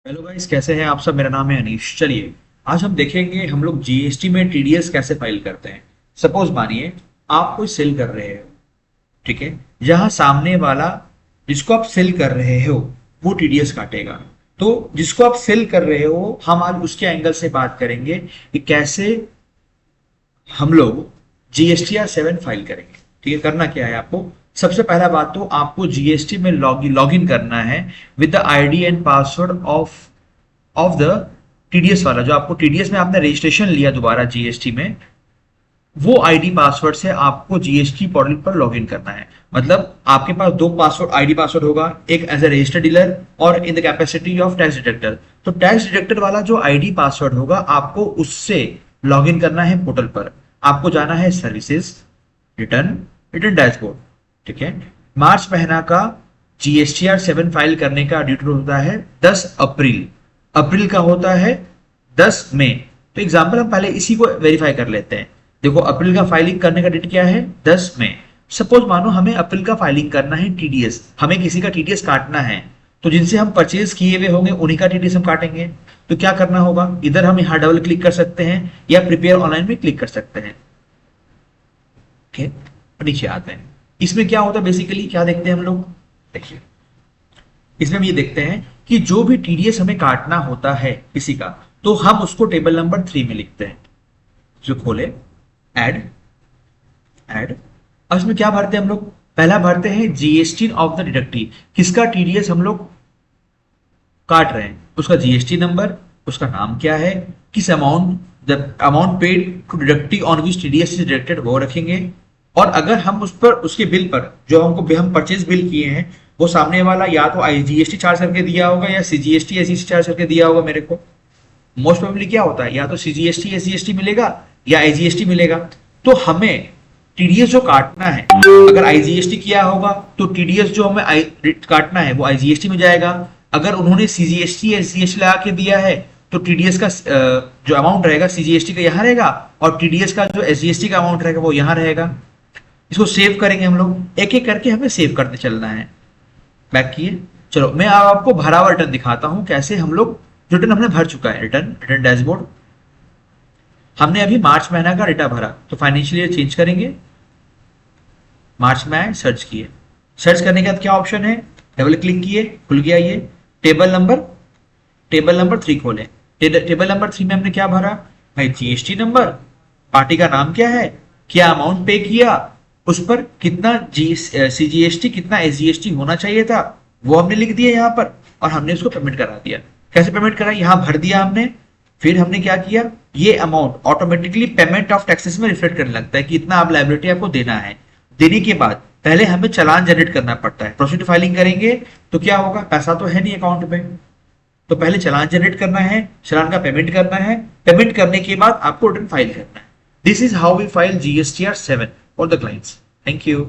Hello guys, कैसे हैं आप सब। मेरा नाम है अनीश। चलिए आज हम देखेंगे हम लोग जीएसटी में टीडीएस कैसे फाइल करते हैं। सपोज मानिए आप कोई सेल कर रहे हो, ठीक है। जहां सामने वाला जिसको आप सेल कर रहे हो वो टीडीएस काटेगा। तो जिसको आप सेल कर रहे हो हम आज उसके एंगल से बात करेंगे कि कैसे हम लोग GSTR 7 फाइल करेंगे। ठीक है, करना क्या है आपको। सबसे पहला बात तो आपको जीएसटी में लॉगिन करना है with the ID and password of the TDS वाला। जो आपको टीडीएस में आपने रजिस्ट्रेशन लिया दोबारा जीएसटी में, वो आईडी पासवर्ड से आपको जीएसटी पोर्टल पर लॉगिन करना है। मतलब आपके पास दो पासवर्ड आईडी पासवर्ड होगा, एक एज ए रजिस्टर्ड डीलर और in the capacity of tax detector. तो टैक्स डिटेक्टर वाला जो आईडी पासवर्ड होगा आपको उससे लॉगिन करना है पोर्टल पर। आपको जाना है सर्विसेज, रिटर्न, रिटर्न डैशबोर्ड। ठीक है, मार्च महीना का GSTR 7 फाइल करने का ड्यू डेट होता है 10 अप्रैल। अप्रैल का होता है 10 मई। तो एग्जाम्पल हम पहले इसी को वेरीफाई कर लेते हैं। देखो अप्रैल का फाइलिंग करने का डेट क्या है, 10 मई। सपोज मानो हमें अप्रैल का फाइलिंग करना है टीडीएस, हमें किसी का टीडीएस काटना है। तो जिनसे हम परचेज किए हुए होंगे उन्हीं का टीडीएस हम काटेंगे। तो क्या करना होगा, इधर हम यहाँ डबल क्लिक कर सकते हैं या प्रिपेयर ऑनलाइन में क्लिक कर सकते हैं। ओके, नीचे आते हैं। इसमें क्या होता है, बेसिकली क्या देखते हैं हम लोग, देखिए इसमें हम ये देखते हैं कि जो भी टीडीएस हमें काटना होता है किसी का, तो हम उसको टेबल नंबर 3 में लिखते हैं। जो खोले ऐड ऐड, अब इसमें क्या भरते हैं हम लोग, पहला भरते हैं जीएसटी ऑफ द डिडक्टी। किसका टीडीएस हम लोग काट रहे हैं, उसका जीएसटी नंबर, उसका नाम क्या है, किस amount, the amount paid to deductee on which TDS is deducted वो रखेंगे। और अगर हम उस पर उसके बिल पर जो हम परचेज बिल किए हैं वो सामने वाला या तो जीएसटी चार्ज करके दिया होगा या सीजीएसटी एसजीएसटी चार्ज करके दिया होगा। मेरे को मोस्ट प्रोबेबली क्या होता है, या तो सीजीएसटी एसजीएसटी मिलेगा या आईजीएसटी मिलेगा। तो हमें टीडीएस जो काटना है, अगर आईजीएसटी किया होगा तो टीडीएस जो हमें काटना है वो आईजीएसटी में जाएगा। अगर उन्होंने सीजीएसटी एसजीएसटी लगा के दिया है तो टीडीएस का जो अमाउंट रहेगा सीजीएसटी का यहाँ रहेगा और टीडीएस का जो एसजीएसटी का अमाउंट रहेगा वो यहाँ रहेगा। इसको सेव करेंगे हम लोग, एक एक करके हमें सेव करते चलना है। बैक किए, चलो मैं आपको भरा हुआ रिटर्न दिखाता हूं कैसे हम लोग, रिटर्न हमने भर चुका है। रिटर्न, रिटर्न डैशबोर्ड, हमने अभी मार्च महीना का डेटा भरा। तो फाइनेंशियल ईयर चेंज करेंगे, मार्च में आए, सर्च किए। सर्च करने के बाद क्या ऑप्शन है, डबल क्लिक किए, खुल गया ये टेबल नंबर। टेबल नंबर 3 खोले। टेबल नंबर 3 में हमने क्या भरा भाई, जीएसटी नंबर, पार्टी का नाम क्या है, क्या अमाउंट पे किया, उस पर कितना सीजीएसटी कितना एसजीएसटी होना चाहिए था वो हमने लिख दिया यहाँ पर, और हमने उसको पेमेंट करा दिया। कैसे पेमेंट करा, यहाँ भर दिया हमने। फिर हमने क्या किया, ये amount automatically payment of taxes में रिफ्लेक्ट करने लगता है कि इतना आप लायबिलिटी आपको देना है। देने के बाद पहले हमें चालान जनरेट करना पड़ता है। प्रोसीड फाइलिंग करेंगे तो क्या होगा, पैसा तो है नहीं अकाउंट में, तो पहले चालान जनरेट करना है, चालान का पेमेंट करना है, पेमेंट करने के बाद आपको रिटर्न फाइल करना है। This is how we file GSTR 7 for the clients. Thank you.